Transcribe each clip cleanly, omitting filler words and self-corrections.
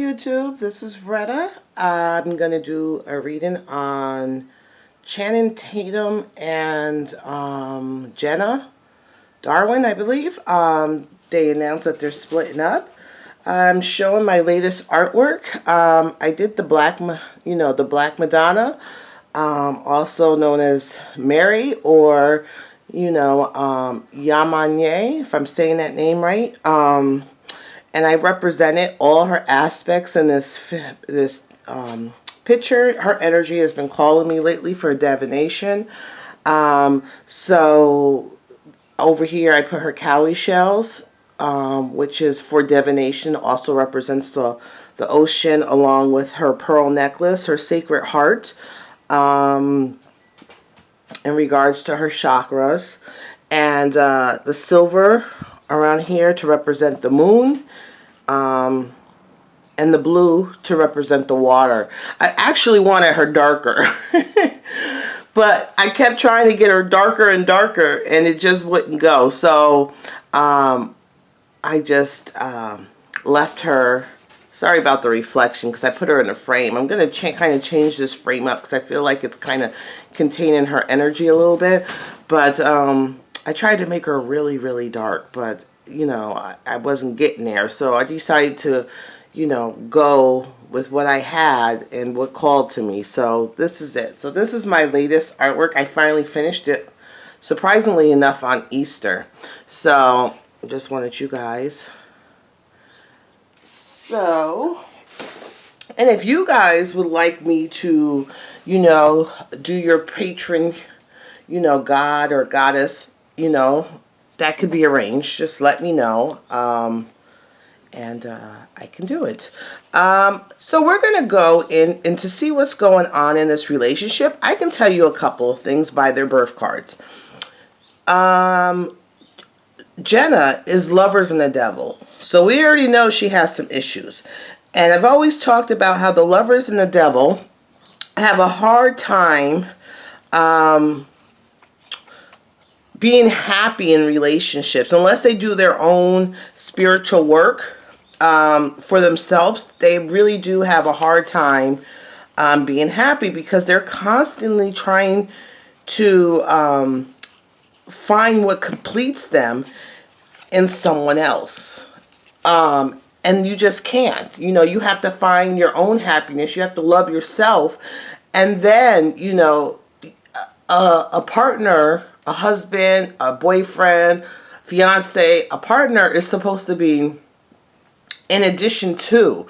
YouTube. This is Retta. I'm going to do a reading on Channing Tatum and Jenna Dewan, I believe. They announced that they're splitting up. I'm showing my latest artwork. I did the Black Madonna, also known as Mary, or Yamanye, if I'm saying that name right. And I represented all her aspects in this picture. Her energy has been calling me lately for divination. So over here I put her cowrie shells, which is for divination. Also represents the ocean, along with her pearl necklace, her sacred heart, in regards to her chakras, and the silver around here to represent the moon, and the blue to represent the water. I actually wanted her darker, but I kept trying to get her darker and darker, and it just wouldn't go. So I just left her. Sorry about the reflection, because I put her in a frame. I'm going to kind of change this frame up because I feel like it's kind of containing her energy a little bit. But I tried to make her really, really dark, but I wasn't getting there. So I decided to, go with what I had and what called to me. So this is it. So this is my latest artwork. I finally finished it, surprisingly enough, on Easter. So I just wanted you guys. So, and if you guys would like me to, do your patron, god or goddess, that could be arranged. Just let me know, and I can do it. So we're going to go in and to see what's going on in this relationship. I can tell you a couple of things by their birth cards. Jenna is lovers and the devil. So we already know she has some issues. And I've always talked about how the lovers and the devil have a hard time being happy in relationships. Unless they do their own spiritual work for themselves, they really do have a hard time being happy, because they're constantly trying to find what completes them in someone else. And you just can't. You have to find your own happiness. You have to love yourself. And then, a partner, a husband, a boyfriend, fiance, a partner is supposed to be in addition to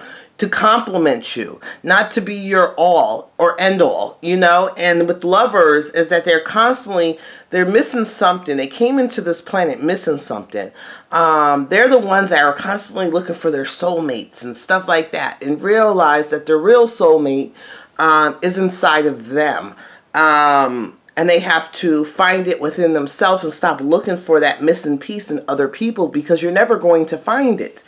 complement you, not to be your all or end all, and with lovers is that they're missing something. They came into this planet missing something. They're the ones that are constantly looking for their soulmates and stuff like that, and realize that their real soulmate is inside of them. And they have to find it within themselves and stop looking for that missing piece in other people, because you're never going to find it.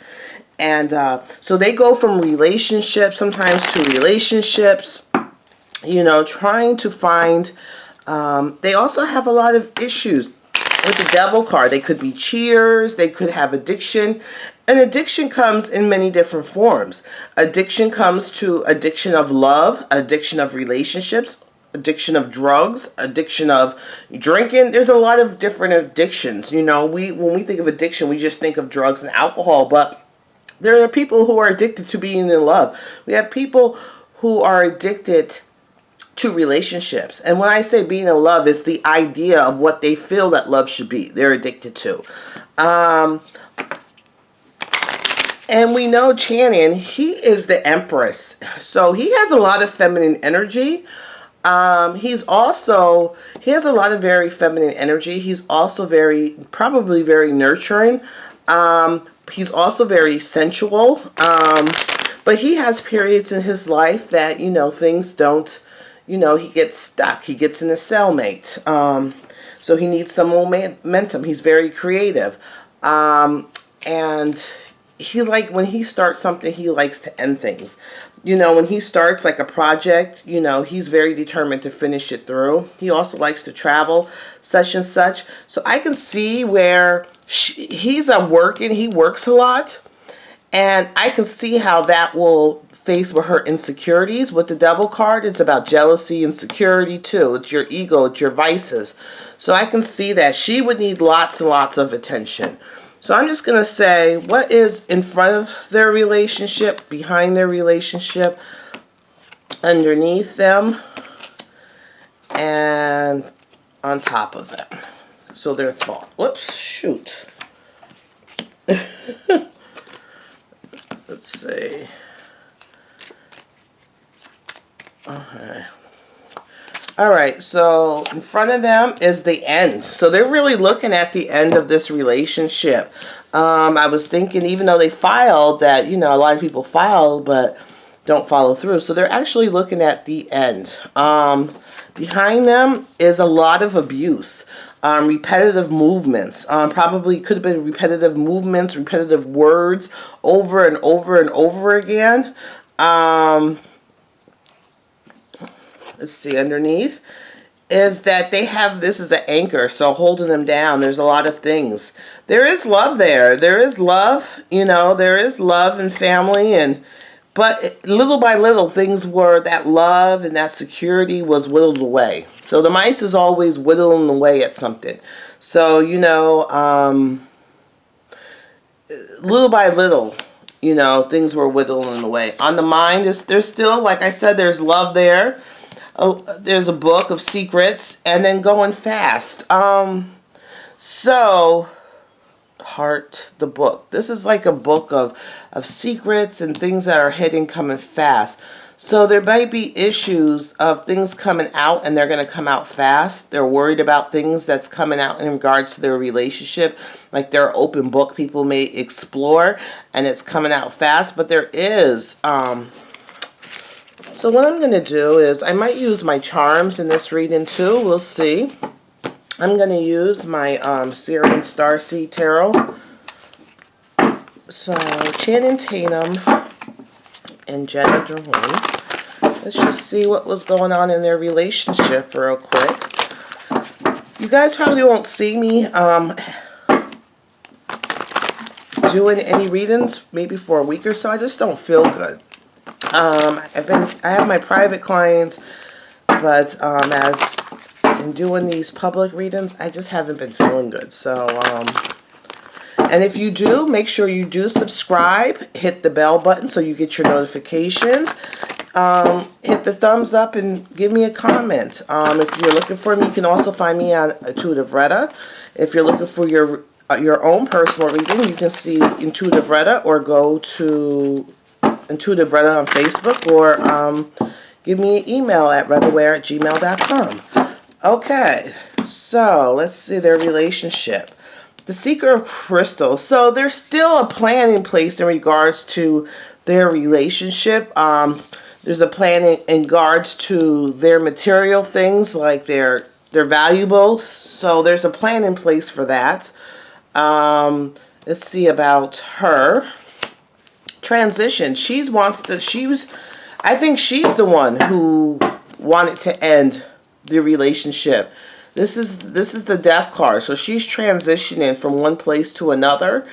And so they go from relationships, sometimes to relationships, trying to find. They also have a lot of issues with the devil card. They could be cheaters. They could have addiction. And addiction comes in many different forms. Addiction comes to addiction of love, addiction of relationships, addiction of drugs, addiction of drinking. There's a lot of different addictions. When we think of addiction, we just think of drugs and alcohol, but there are people who are addicted to being in love. We have people who are addicted to relationships. And when I say being in love, it's the idea of what they feel that love should be. They're addicted to. And we know Channing, he is the Empress. So he has a lot of feminine energy. He has a lot of very feminine energy. He's also probably very nurturing. He's also very sensual, but he has periods in his life that, things don't, he gets stuck. He gets in a cellmate. So he needs some momentum. He's very creative. And when he starts something, he likes to end things. When he starts like a project, he's very determined to finish it through. He also likes to travel, such and such. So I can see where he works a lot. And I can see how that will face with her insecurities. With the Devil card, it's about jealousy, insecurity too. It's your ego, it's your vices. So I can see that she would need lots and lots of attention. So I'm just going to say what is in front of their relationship, behind their relationship, underneath them, and on top of them. So their thought. Whoops, shoot. Let's see. Okay. Alright, so in front of them is the end. So they're really looking at the end of this relationship. I was thinking, even though they filed that, you know, a lot of people file but don't follow through. So they're actually looking at the end. Behind them is a lot of abuse. Repetitive movements. Probably could have been repetitive movements, repetitive words over and over and over again. Let's see, underneath is that they have, this is an anchor, so holding them down. There's a lot of things. There is love there. There is love, you know, there is love and family, and but little by little, things were, that love and that security was whittled away. So the mice is always whittling away at something. So, you know, little by little, you know, things were whittling away. On the mind, there's still, like I said, there's love there. There's a book of secrets, and then going fast. So Heart, the book. This is like a book of secrets and things that are hidden coming fast. So there might be issues of things coming out, and they're going to come out fast. They're worried about things that's coming out in regards to their relationship. Like their open book people may explore, and it's coming out fast. But there is... So what I'm going to do is, I might use my charms in this reading too. We'll see. I'm going to use my Sirian Starseed Tarot. So, Channing Tatum and Jenna Dewan. Let's just see what was going on in their relationship real quick. You guys probably won't see me doing any readings maybe for a week or so. I just don't feel good. I have my private clients, but as in doing these public readings, I just haven't been feeling good. So, and if you do, make sure you do subscribe, hit the bell button so you get your notifications. Hit the thumbs up and give me a comment. If you're looking for me, you can also find me on Intuitive Retta. If you're looking for your own personal reading, you can see Intuitive Retta, or go to Intuitive Retta on Facebook, or give me an email at rettaware@gmail.com. Okay, so let's see their relationship. The Seeker of Crystals. So there's still a plan in place in regards to their relationship. There's a plan in regards to their material things, like their valuables. So there's a plan in place for that. Let's see about her. Transition. I think she's the one who wanted to end the relationship. This is the Death card. So she's transitioning from one place to another.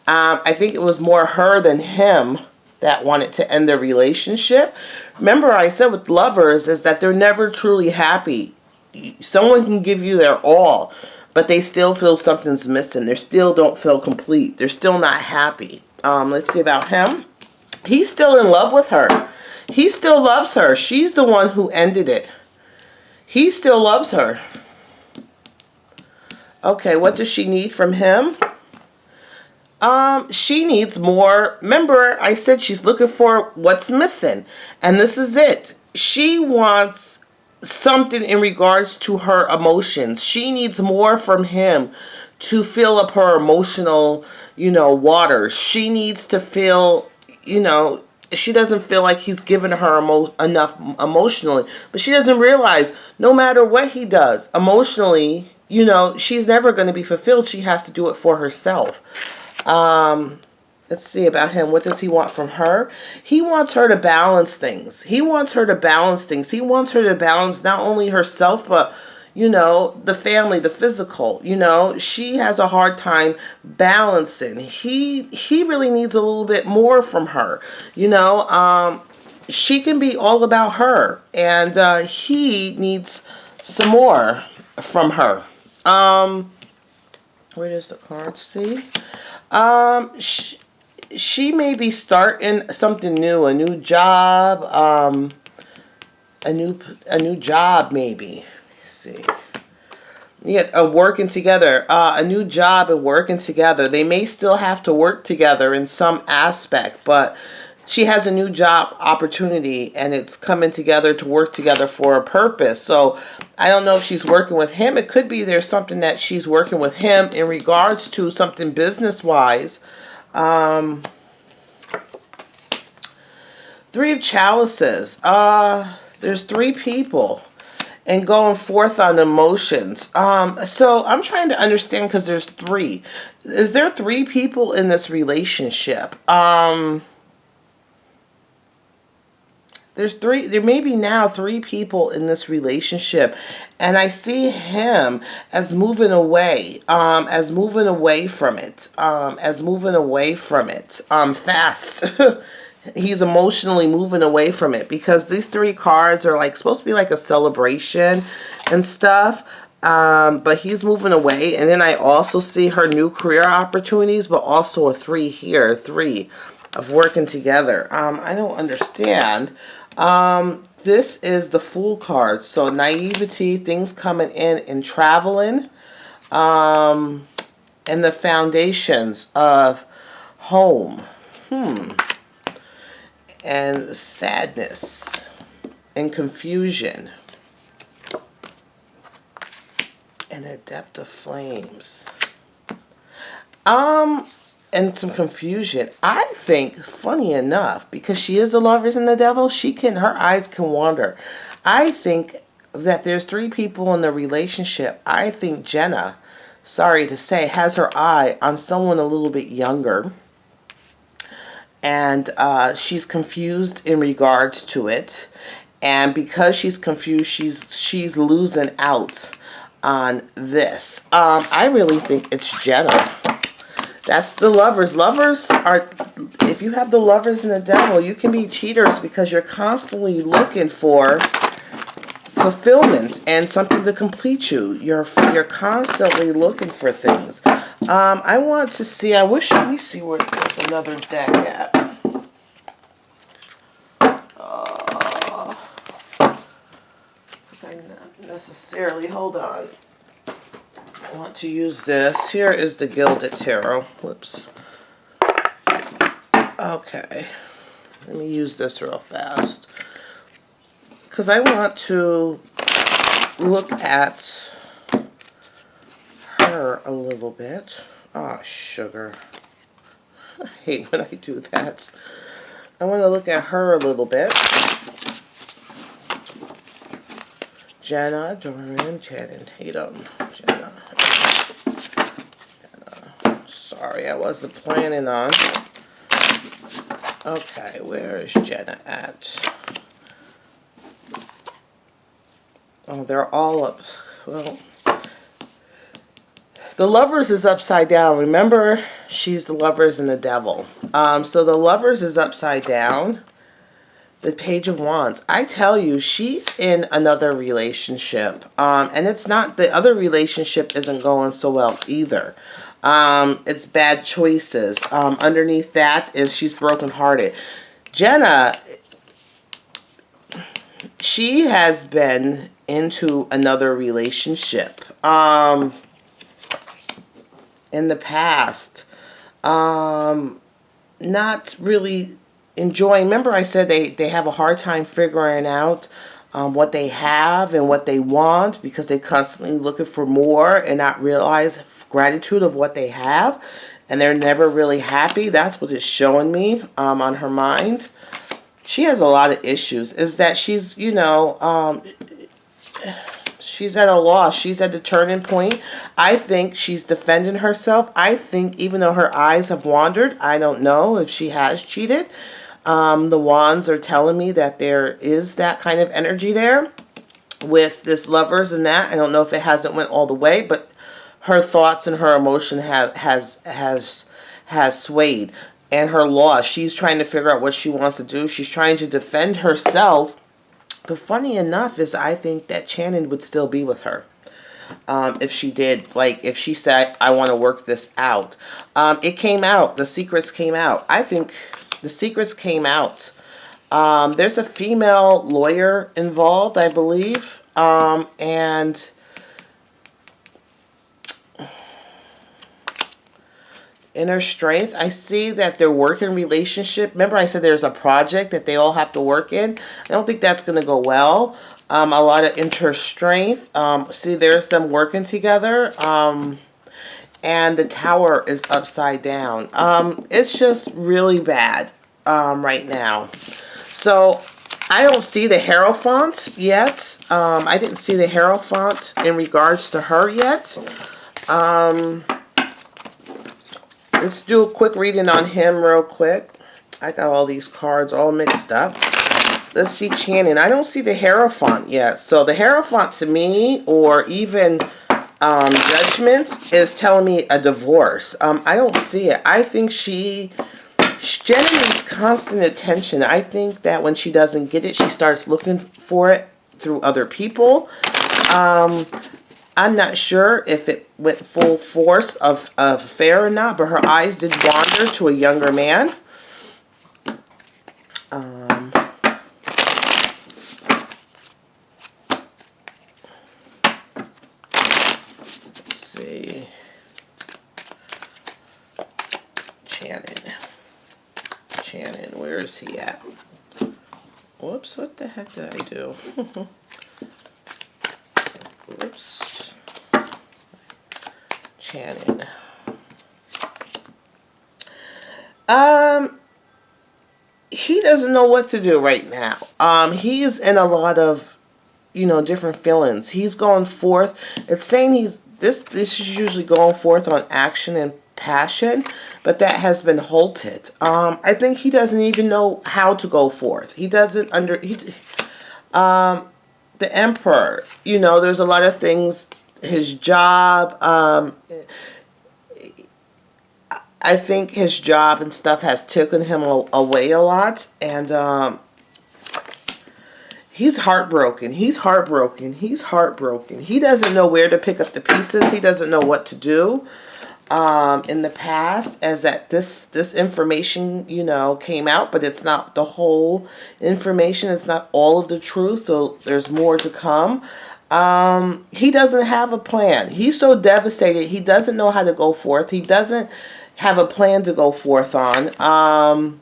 I think it was more her than him that wanted to end their relationship. Remember, I said with lovers is that they're never truly happy. Someone can give you their all, but they still feel something's missing. They still don't feel complete. They're still not happy. Let's see about him. He's still in love with her. He still loves her. She's the one who ended it. He still loves her. Okay, what does she need from him? She needs more. Remember, I said she's looking for what's missing. And this is it. She wants something in regards to her emotions. She needs more from him to fill up her emotional, water. She needs to feel, she doesn't feel like he's given her enough emotionally. But she doesn't realize no matter what he does emotionally, she's never going to be fulfilled. She has to do it for herself. Let's see about him. What does he want from her? He wants her to balance things. He wants her to balance things. He wants her to balance not only herself, but, you know, the family, the physical, you know, she has a hard time balancing. He really needs a little bit more from her, you know. She can be all about her, and he needs some more from her. Where does the card see? She may be starting something new, a new job, a new job maybe. Let's see. Yeah, working together, a new job and working together. They may still have to work together in some aspect, but she has a new job opportunity and it's coming together to work together for a purpose. So I don't know if she's working with him. It could be there's something that she's working with him in regards to something business-wise. Three of Chalices. There's three people and going forth on emotions. So I'm trying to understand because there's three. Is there three people in this relationship? There may be now three people in this relationship, and I see him as moving away, as moving away from it, fast. He's emotionally moving away from it because these three cards are like supposed to be like a celebration and stuff. But he's moving away, and then I also see her new career opportunities, but also a three here, three of working together. I don't understand. This is the Fool card. So naivety, things coming in and traveling, and the foundations of home, and sadness and confusion, and a depth of flames. And some confusion. I think, funny enough, because she is the Lovers and the Devil, her eyes can wander. I think that there's three people in the relationship. I think Jenna, sorry to say, has her eye on someone a little bit younger. And she's confused in regards to it. And because she's confused, she's losing out on this. I really think it's Jenna. That's the Lovers. Lovers are, if you have the Lovers and the Devil, you can be cheaters because you're constantly looking for fulfillment and something to complete you. You're constantly looking for things. I want to see, let me see where there's another deck at. Not necessarily, hold on. I want to use this. Here is the Gilded Tarot. Whoops. Okay. Let me use this real fast. Because I want to look at her a little bit. Ah, sugar. I hate when I do that. I want to look at her a little bit. Jenna, Dewan, Channing Tatum. Jenna. Sorry, I wasn't planning on. Okay, where is Jenna at? Oh, they're all up. Well, the Lovers is upside down. Remember, she's the Lovers and the Devil. So the Lovers is upside down. The Page of Wands. I tell you, she's in another relationship. And it's not, the other relationship isn't going so well either. It's bad choices. Underneath that is she's brokenhearted. Jenna, she has been into another relationship in the past. Not really enjoying. Remember I said they have a hard time figuring out what they have and what they want because they're constantly looking for more and not realize gratitude of what they have, and they're never really happy. That's what it's showing me on her mind. She has a lot of issues. Is that she's, you know, she's at a loss. She's at the turning point. I think she's defending herself. I think even though her eyes have wandered, I don't know if she has cheated. The wands are telling me that there is that kind of energy there. with this lovers and that. I don't know if it hasn't went all the way, but her thoughts and her emotion has swayed, and her loss. She's trying to figure out what she wants to do. She's trying to defend herself. But funny enough is I think that Channing would still be with her. If she did, like if she said, I want to work this out. It came out. The secrets came out. I think the secrets came out. There's a female lawyer involved, I believe. And inner strength. I see that their working relationship. Remember I said there's a project that they all have to work in. I don't think that's going to go well. A lot of inner strength. See, there's them working together. And the tower is upside down. It's just really bad right now. So I don't see the Hierophant yet. I didn't see the Hierophant in regards to her yet. Let's do a quick reading on him real quick. I got all these cards all mixed up. Let's see Channing. I don't see the Hierophant yet. So the Hierophant to me, or even Judgment, is telling me a divorce. I don't see it. I think Jenna needs constant attention. I think that when she doesn't get it, she starts looking for it through other people. I'm not sure if it went full force of affair or not, but her eyes did wander to a younger man. Let's see. Channing, where is he at? Whoops, what the heck did I do? Whoops. Channing. He doesn't know what to do right now. He's in a lot of, different feelings. He's going forth. It's saying this is usually going forth on action and passion, but that has been halted. I think he doesn't even know how to go forth. He doesn't the Emperor, there's a lot of things, his job, I think his job and stuff has taken him away a lot, and he's heartbroken. He's heartbroken. He's heartbroken. He doesn't know where to pick up the pieces. He doesn't know what to do. In the past, as that this information, came out, but it's not the whole information. It's not all of the truth. So there's more to come. He doesn't have a plan. He's so devastated. He doesn't know how to go forth. He doesn't have a plan to go forth on.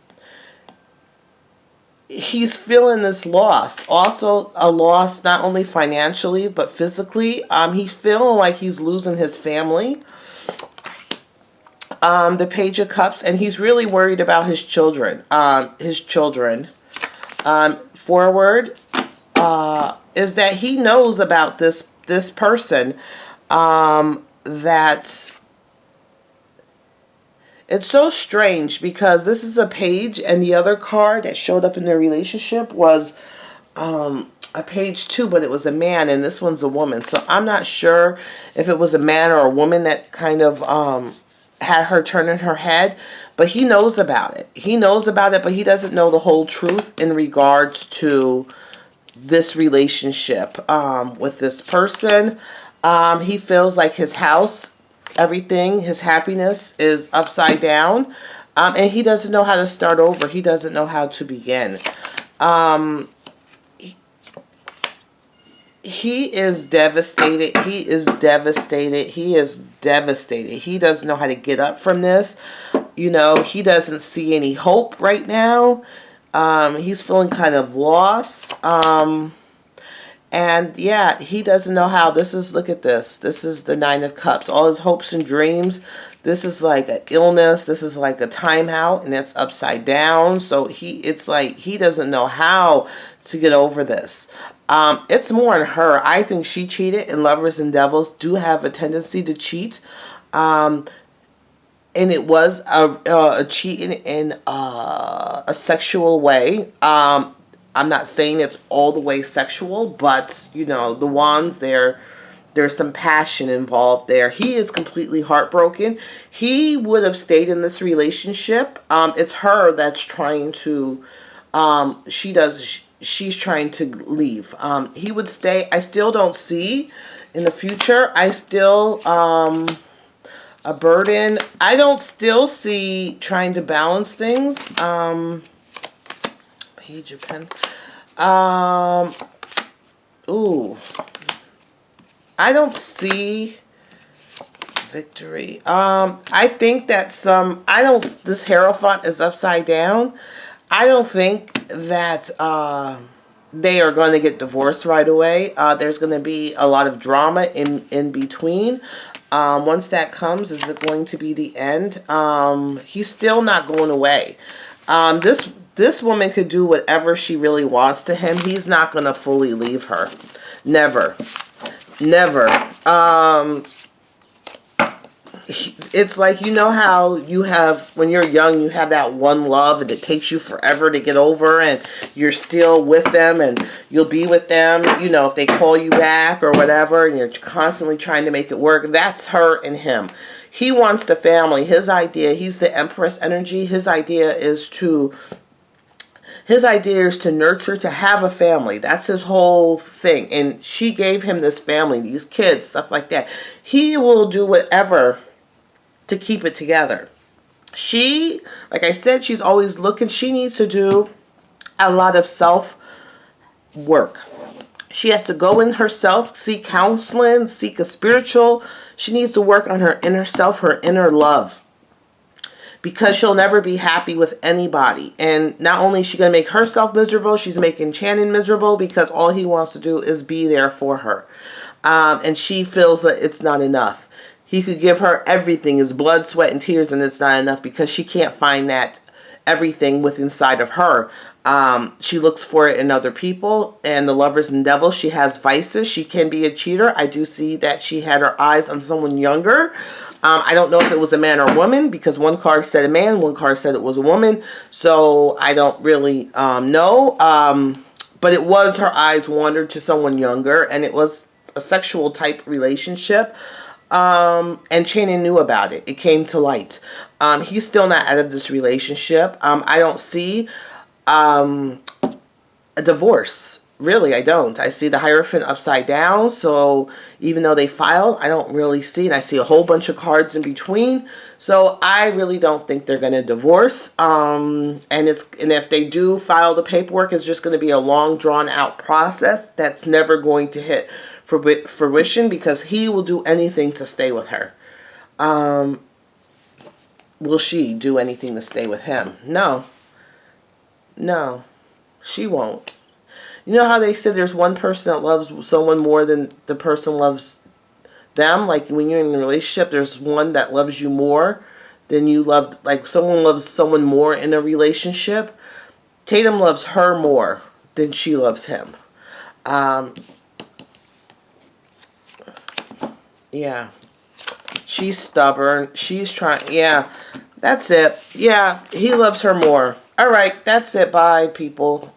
He's feeling this loss. Also a loss not only financially, but physically. He's feeling like he's losing his family. The Page of Cups, and he's really worried about his children. Forward is that he knows about this person, that it's so strange, because this is a page, and the other card that showed up in their relationship was a page 2, but it was a man, and this one's a woman. So I'm not sure if it was a man or a woman that kind of had her turning her head, but he knows about it. He knows about it, but he doesn't know the whole truth in regards to this relationship with this person. He feels like his house, everything, his happiness is upside down, and he doesn't know how to start over. He doesn't know how to begin. He is devastated. He is devastated. He is devastated. He doesn't know how to get up from this. He doesn't see any hope right now. He's feeling kind of lost. And yeah, he doesn't know how. Look at this. This is the Nine of Cups. All his hopes and dreams. This is like an illness. This is like a timeout, and it's upside down. So it's like he doesn't know how to get over this. It's more on her. I think she cheated, and lovers and devils do have a tendency to cheat. And it was a cheating in a sexual way. I'm not saying it's all the way sexual, but, you know, the wands there, there's some passion involved there. He is completely heartbroken. He would have stayed in this relationship. It's her that's trying to, she's trying to leave. He would stay. I still don't see in the future. I still, a burden. I don't still see trying to balance things. Page of Pen. Ooh. I don't see victory. I think that this Hierophant is upside down. I don't think that they are going to get divorced right away. There's going to be a lot of drama in between. Once that comes, is it going to be the end? He's still not going away. This woman could do whatever she really wants to him. He's not going to fully leave her. Never. Never. It's like, you know how you have, when you're young, you have that one love and it takes you forever to get over, and you're still with them and you'll be with them, you know, if they call you back or whatever, and you're constantly trying to make it work. That's her and him. He wants the family. His idea, he's the Empress energy. His idea is to nurture, to have a family. That's his whole thing. And she gave him this family, these kids, stuff like that. He will do whatever to keep it together. She, like I said, she's always looking. She needs to do a lot of self-work. She has to go in herself, seek counseling, seek a spiritual. She needs to work on her inner self, her inner love. Because she'll never be happy with anybody. And not only is she going to make herself miserable, she's making Channing miserable, because all he wants to do is be there for her. And she feels that it's not enough. He could give her everything, his blood, sweat, and tears, and it's not enough, because she can't find that everything within inside of her. She looks for it in other people, and the Lovers and Devils. She has vices. She can be a cheater. I do see that she had her eyes on someone younger. I don't know if it was a man or a woman, because one card said a man, one card said it was a woman. So I don't really know. But it was, her eyes wandered to someone younger, and it was a sexual type relationship. And Channing knew about it. It came to light. He's still not out of this relationship. I don't see a divorce. Really, I don't. I see the Hierophant upside down. So even though they filed, I don't really see it. I see a whole bunch of cards in between. So I really don't think they're going to divorce. And if they do file the paperwork, it's just going to be a long, drawn out process that's never going to hit fruition, because he will do anything to stay with her. Will she do anything to stay with him? No. No, she won't. You know how they said there's one person that loves someone more than the person loves them? Like when you're in a relationship, there's one that loves you more than you loved. Like someone loves someone more in a relationship. Tatum loves her more than she loves him. Yeah. She's stubborn. She's trying. Yeah. That's it. Yeah. He loves her more. All right. That's it. Bye, people.